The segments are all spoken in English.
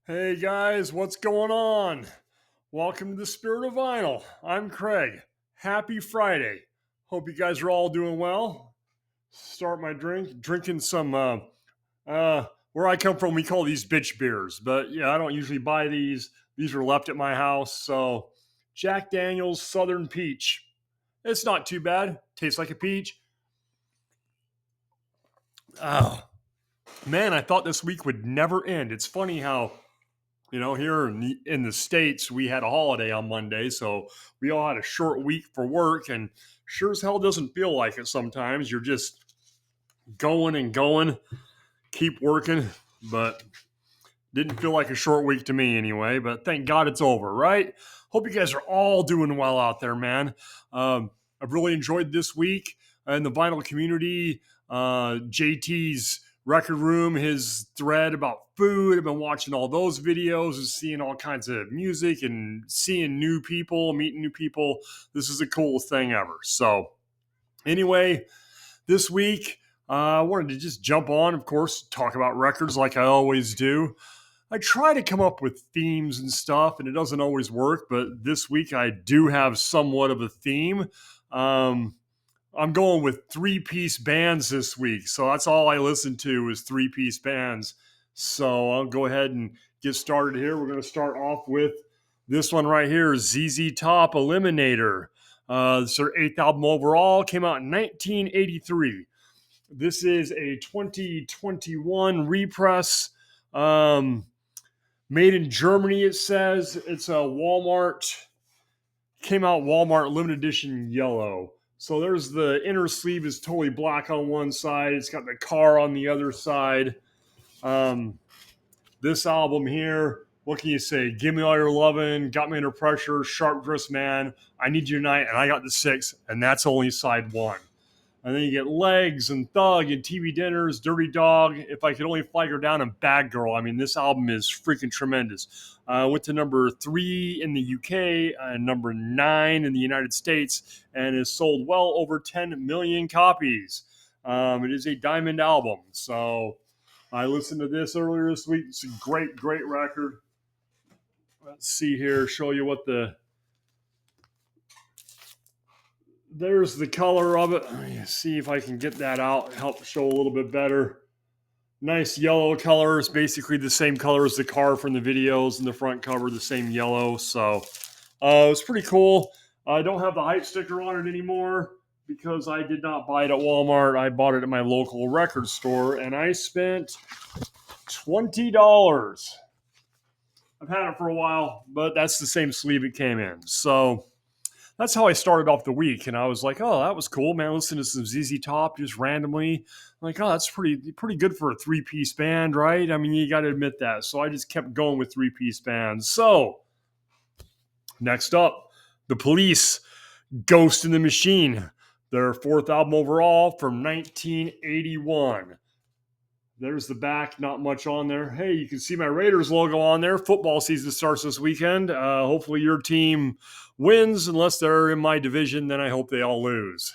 Hey guys, what's going on? Welcome to the Spirit of Vinyl. I'm Craig. Happy Friday. Hope you guys are all doing well. Start my drinking some where I come from we call these bitch beers, but yeah, I don't usually buy these. These were left at my house, so Jack Daniel's Southern Peach. It's not too bad. Tastes like a peach. Oh, man, I thought this week would never end. It's funny how here in the States, we had a holiday on Monday, so we all had a short week for work, and sure as hell doesn't feel like it sometimes. You're just going and going, keep working, but didn't feel like a short week to me anyway, but thank God it's over, right? Hope you guys are all doing well out there, man. I've really enjoyed this week in the vinyl community. JT's record room, his thread about food. I've been watching all those videos and seeing all kinds of music and seeing new people, meeting new people. This is the coolest thing ever. So, anyway, this week, I wanted to just jump on, of course, talk about records like I always do. I try to come up with themes and stuff, and it doesn't always work, but this week I do have somewhat of a theme. Um, I'm going with three-piece bands this week, so that's all I listen to is three-piece bands. So I'll go ahead and get started here. We're going to start off with this one right here, ZZ Top Eliminator. It's their eighth album overall, came out in 1983. This is a 2021 repress. Made in Germany, it says. It's a Walmart, came out Walmart limited edition yellow. So there's the inner sleeve is totally black on one side. It's got the car on the other side. This album here, what can you say? Give Me All Your Lovin', Got Me Under Pressure, Sharp Dressed Man, I Need You Tonight, and I Got the Six, and that's only side one. And then you get Legs and Thug and TV Dinners, Dirty Dog, If I Could Only Flag Her Down, and Bad Girl. I mean, this album is freaking tremendous. Went to number 3 in the UK and number 9 in the United States and has sold well over 10 million copies. It is a diamond album. So I listened to this earlier this week. It's a great, great record. Let's see here, show you what there's the color of it. Let me see if I can get that out, help show a little bit better. Nice yellow color. It's basically the same color as the car from the videos, and the front cover the same yellow. So it's pretty cool. I don't have the hype sticker on it anymore because I did not buy it at Walmart. I bought it at my local record store, and I spent $20. I've had it for a while, but that's the same sleeve it came in. So that's how I started off the week, and I was like, "Oh, that was cool, man! Listen to some ZZ Top just randomly." I'm like, "Oh, that's pretty good for a three-piece band, right?" I mean, you got to admit that. So I just kept going with three-piece bands. So next up, The Police, "Ghost in the Machine," their fourth album overall from 1981. There's the back, not much on there. Hey, you can see my Raiders logo on there. Football season starts this weekend. Hopefully your team wins, unless they're in my division, then I hope they all lose.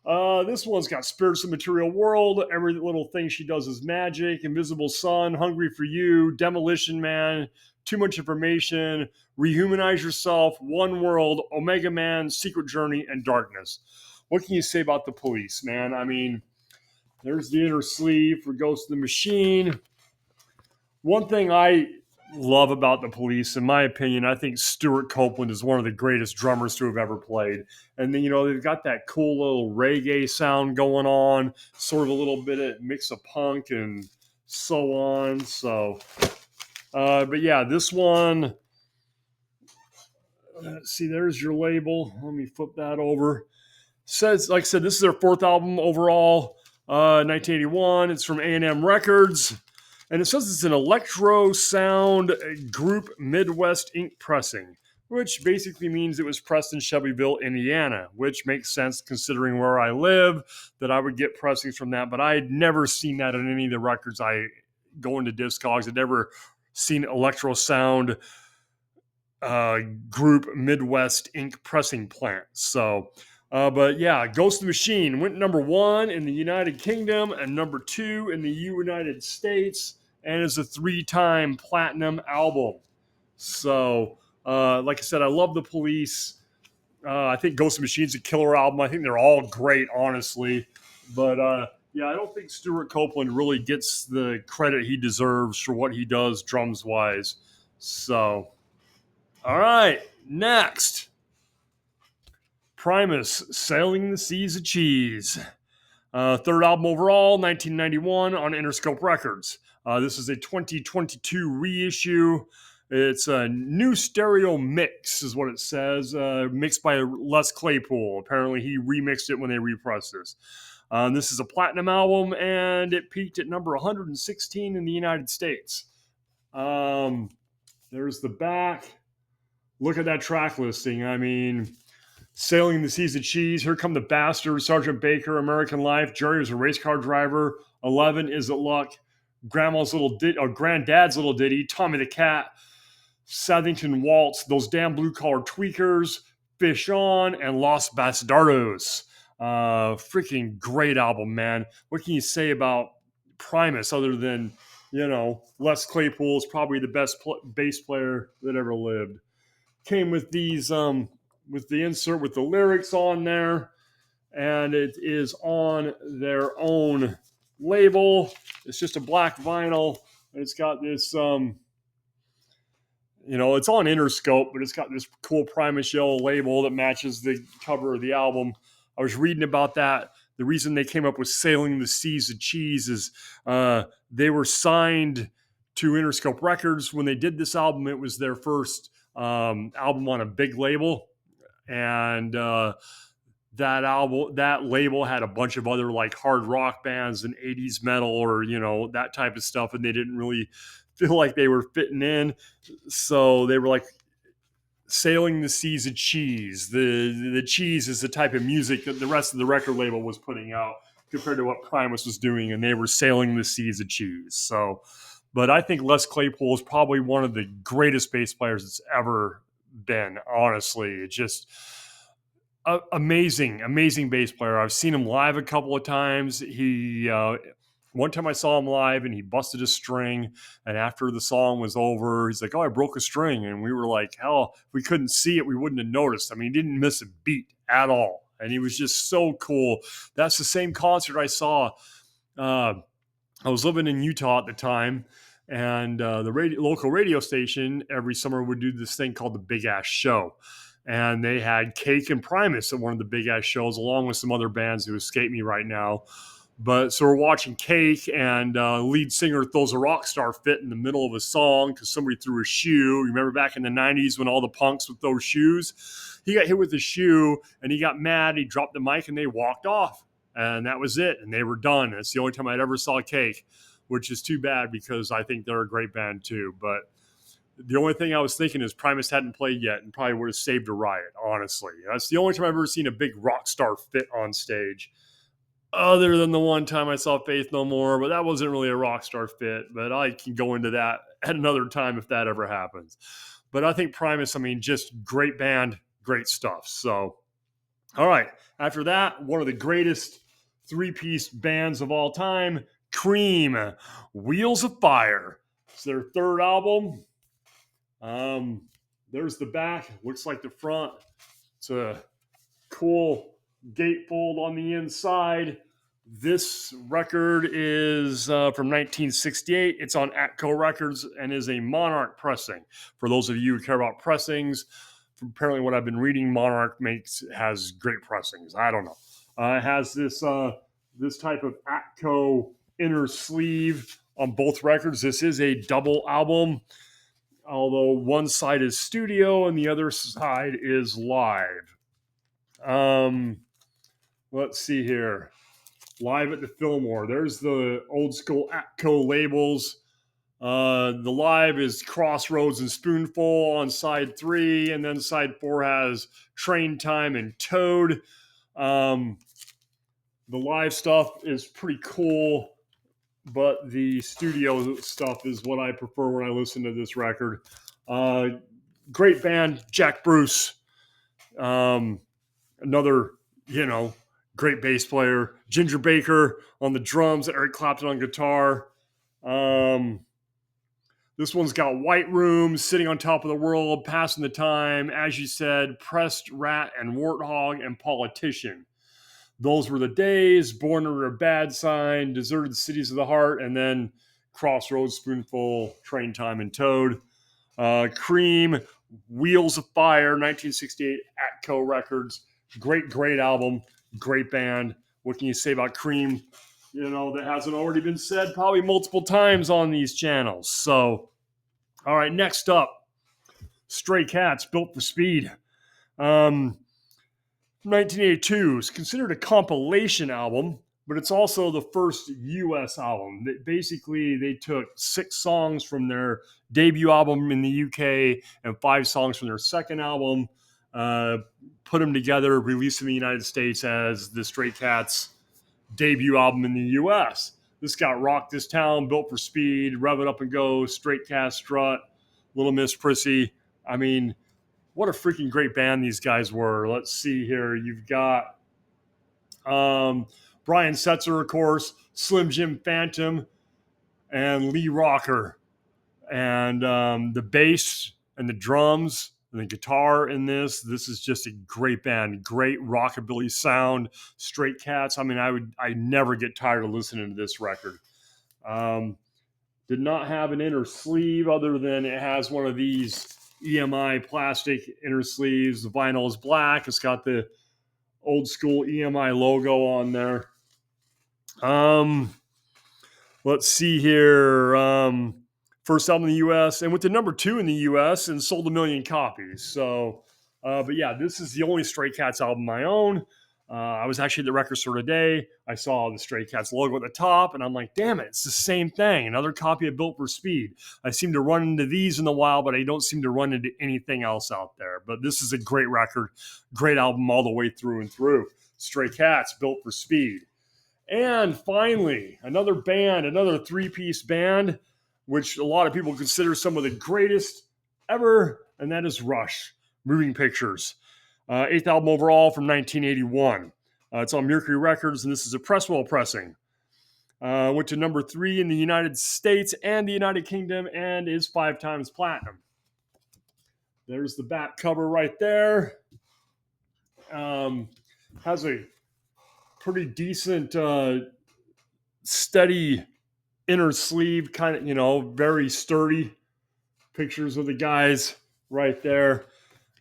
This one's got Spirits of Material World, Every Little Thing She Does Is Magic, Invisible Sun, Hungry for You, Demolition Man, Too Much Information, Rehumanize Yourself, One World, Omega Man, Secret Journey, and Darkness. What can you say about The Police, man? I mean, there's the inner sleeve for Ghost of the Machine. One thing I love about The Police, in my opinion, I think Stuart Copeland is one of the greatest drummers to have ever played. And then, they've got that cool little reggae sound going on, sort of a little bit of mix of punk and so on. So, but yeah, this one, let's see, there's your label. Let me flip that over. Says, like I said, this is their fourth album overall. 1981. It's from A&M Records. And it says it's an electro sound group Midwest ink pressing, which basically means it was pressed in Shelbyville, Indiana, which makes sense considering where I live, that I would get pressings from that. But I had never seen that on any of the records I go into Discogs. I'd never seen electro sound group Midwest ink pressing plant. So but yeah, Ghost of the Machine went number 1 in the United Kingdom and number 2 in the United States. and is a 3-time platinum album. So, like I said, I love the Police. I think Ghost Machine's a killer album. I think they're all great, honestly. But yeah, I don't think Stuart Copeland really gets the credit he deserves for what he does drums wise. So, all right, next. Primus, Sailing the Seas of Cheese. Third album overall, 1991 on Interscope Records. This is a 2022 reissue. It's a new stereo mix, is what it says, mixed by Les Claypool. Apparently, he remixed it when they repressed this. This is a platinum album, and it peaked at number 116 in the United States. There's the back. Look at that track listing. I mean, Sailing the Seas of Cheese, Here Come the Bastards, Sergeant Baker, American Life, Jerry was a race car driver, 11 Is It Luck, Granddad's Little Ditty, Tommy the Cat, Southington Waltz, Those Damn Blue Collar Tweakers, Fish On, and Los Bastardos. Freaking great album, man. What can you say about Primus other than, Les Claypool is probably the best bass player that ever lived. Came with these, with the insert with the lyrics on there, and it is on their own label. It's just a black vinyl, and it's got this, it's on Interscope, but it's got this cool Primus yellow label that matches the cover of the album. I was reading about that. The reason they came up with Sailing the Seas of Cheese is they were signed to Interscope Records. When they did this album, it was their first album on a big label. And that label had a bunch of other like hard rock bands and 80s metal or, that type of stuff. And they didn't really feel like they were fitting in. So they were like, Sailing the Seas of Cheese. The cheese is the type of music that the rest of the record label was putting out compared to what Primus was doing. And they were sailing the seas of cheese. So, but I think Les Claypool is probably one of the greatest bass players that's ever been, honestly. It's just amazing bass player. I've seen him live a couple of times. One time I saw him live and he busted a string, and after the song was over, he's like, "Oh, I broke a string." And we were like, hell, if we couldn't see it, we wouldn't have noticed. I mean, he didn't miss a beat at all. And he was just so cool. That's the same concert I saw. I was living in Utah at the time, and the local radio station every summer would do this thing called the Big Ass Show. And they had Cake and Primus at one of the Big Ass shows, along with some other bands who escape me right now. But so we're watching Cake, and lead singer throws a rock star fit in the middle of a song because somebody threw a shoe. You remember back in the 90s when all the punks would throw shoes? He got hit with a shoe, and he got mad. He dropped the mic, and they walked off. And that was it, and they were done. It's the only time I'd ever saw Cake, which is too bad because I think they're a great band too. But the only thing I was thinking is Primus hadn't played yet and probably would have saved a riot, honestly. That's the only time I've ever seen a big rock star fit on stage. Other than the one time I saw Faith No More, but that wasn't really a rock star fit. But I can go into that at another time if that ever happens. But I think Primus, just great band, great stuff. So, all right. After that, one of the greatest three-piece bands of all time, Cream, Wheels of Fire. It's their third album. There's the back. Looks like the front. It's a cool gatefold on the inside. This record is from 1968. It's on Atco Records and is a Monarch pressing. For those of you who care about pressings, apparently what I've been reading, Monarch has great pressings. I don't know. It has this type of Atco inner sleeve on both records. This is a double album, although one side is studio and the other side is live. Let's see here. Live at the Fillmore. There's the old school Atco labels. The live is Crossroads and Spoonful on side 3, and then side 4 has Train Time and Toad. The live stuff is pretty cool, but the studio stuff is what I prefer when I listen to this record. Great band, Jack Bruce. Another, great bass player. Ginger Baker on the drums, Eric Clapton on guitar. This one's got White Room, Sitting on Top of the World, Passing the Time, As You Said, Pressed Rat and Warthog, and Politician. Those Were the Days, Born Under a Bad Sign, Deserted Cities of the Heart, and then Crossroads, Spoonful, Train Time, and Toad. Cream, Wheels of Fire, 1968, Atco Records. Great album, great band. What can you say about Cream? You know, that hasn't already been said probably multiple times on these channels. So, all right, next up, Stray Cats, Built for Speed. 1982 is considered a compilation album, but it's also the first U.S. album. Basically, they took 6 songs from their debut album in the U.K. and 5 songs from their second album, put them together, released in the United States as the Stray Cats debut album in the U.S. This got Rock This Town, Built for Speed, Rev It Up and Go, Straight Cat Strut, Little Miss Prissy. I mean, what a freaking great band these guys were. Let's see here. You've got Brian Setzer, of course, Slim Jim Phantom, and Lee Rocker. And the bass and the drums and the guitar in this is just a great band. Great rockabilly sound. Straight Cats. I mean, I never get tired of listening to this record. Did not have an inner sleeve other than it has one of these EMI plastic inner sleeves. The vinyl is black. It's got the old school EMI logo on there. Let's see here. First album in the U.S. and went to number 2 in the U.S. and sold 1 million copies. So, but yeah, this is the only Stray Cats album I own. I was actually at the record store today. I saw the Stray Cats logo at the top, and I'm like, damn it, it's the same thing. Another copy of Built for Speed. I seem to run into these in the wild, but I don't seem to run into anything else out there. But this is a great record, great album all the way through and through. Stray Cats, Built for Speed. And finally, another band, another 3-piece band, which a lot of people consider some of the greatest ever, and that is Rush, Moving Pictures. 8th album overall from 1981. It's on Mercury Records, and this is a Presswell pressing. Went to number 3 in the United States and the United Kingdom, and is 5 times platinum. There's the back cover right there. Has a pretty decent, steady inner sleeve, kind of, very sturdy. Pictures of the guys right there.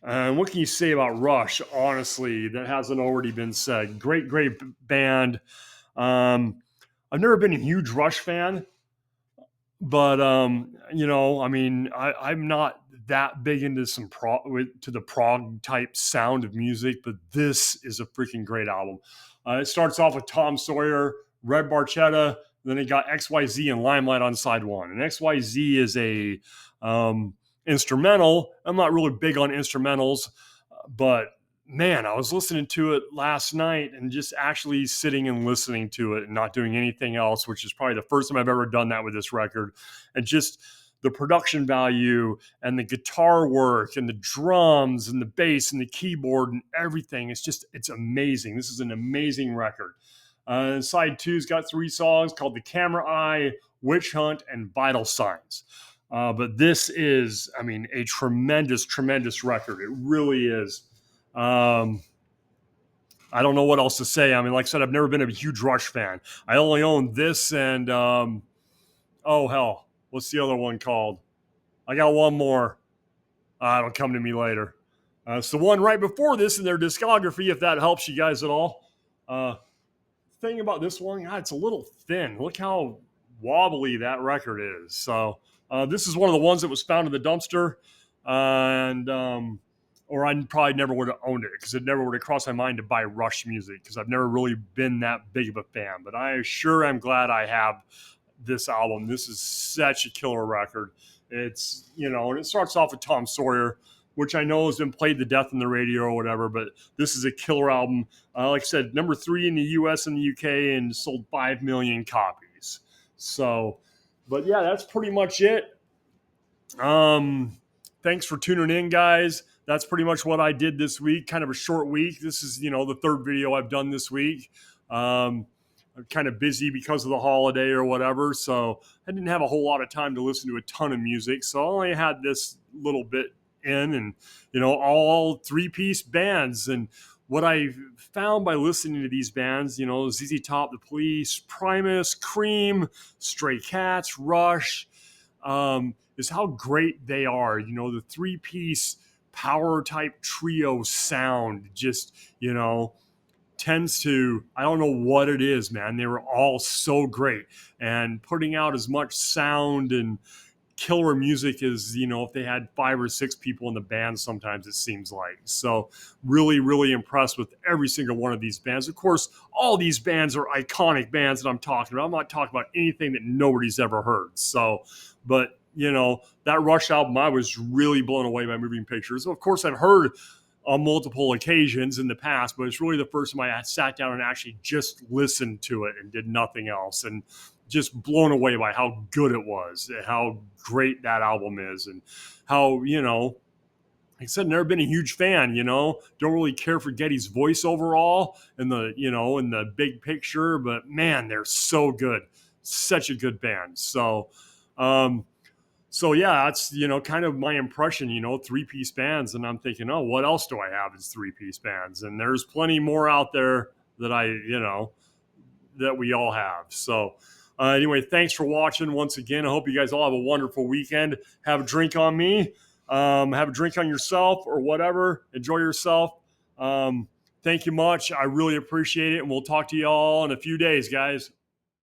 What can you say about Rush, honestly, that hasn't already been said? Great band. I've never been a huge Rush fan, but, I'm not that big into the prog type sound of music, but this is a freaking great album. It starts off with Tom Sawyer, Red Barchetta, then it got XYZ and Limelight on side 1. And XYZ is a instrumental. I'm not really big on instrumentals, but man, I was listening to it last night and just actually sitting and listening to it and not doing anything else, which is probably the first time I've ever done that with this record. And just the production value and the guitar work and the drums and the bass and the keyboard and everything. It's amazing. This is an amazing record. Side 2's got 3 songs called The Camera Eye, Witch Hunt, and Vital Signs. But this is, a tremendous record. It really is. I don't know what else to say. Like I said, I've never been a huge Rush fan. I only own this and, what's the other one called? I got one more. It'll come to me later. It's the one right before this in their discography, if that helps you guys at all. Thing about this one, it's a little thin. Look how wobbly that record is. So this is one of the ones that was found in the dumpster, or I probably never would have owned it because it never would have crossed my mind to buy Rush music because I've never really been that big of a fan. But I sure am glad I have this album. This is such a killer record. It's, and it starts off with Tom Sawyer, which I know has been played to death on the radio or whatever, but this is a killer album. Like I said, number 3 in the US and the UK and sold 5 million copies. So, but yeah, that's pretty much it. Thanks for tuning in, guys. That's pretty much what I did this week. Kind of a short week. This is, the 3rd video I've done this week. kind of busy because of the holiday or whatever. So I didn't have a whole lot of time to listen to a ton of music. So I only had this little bit in, and, all three-piece bands. And what I found by listening to these bands, ZZ Top, The Police, Primus, Cream, Stray Cats, Rush, is how great they are. The three-piece power type trio sound just, tends to, I don't know what it is, man. They were all so great, and putting out as much sound and killer music as, if they had 5 or 6 people in the band, sometimes it seems like. So really, really impressed with every single one of these bands. Of course, all these bands are iconic bands that I'm talking about. I'm not talking about anything that nobody's ever heard. So, but that Rush album, I was really blown away by Moving Pictures. Of course, I've heard on multiple occasions in the past, but it's really the first time I sat down and actually just listened to it and did nothing else. And just blown away by how good it was, and how great that album is, and how, like I said, never been a huge fan, don't really care for Getty's voice overall in the, in the big picture, but man, they're so good. Such a good band. So yeah, that's, kind of my impression, three-piece bands. And I'm thinking, oh, what else do I have as three-piece bands? And there's plenty more out there that that we all have. So anyway, thanks for watching once again. I hope you guys all have a wonderful weekend. Have a drink on me. Have a drink on yourself or whatever. Enjoy yourself. Thank you much. I really appreciate it. And we'll talk to you all in a few days, guys.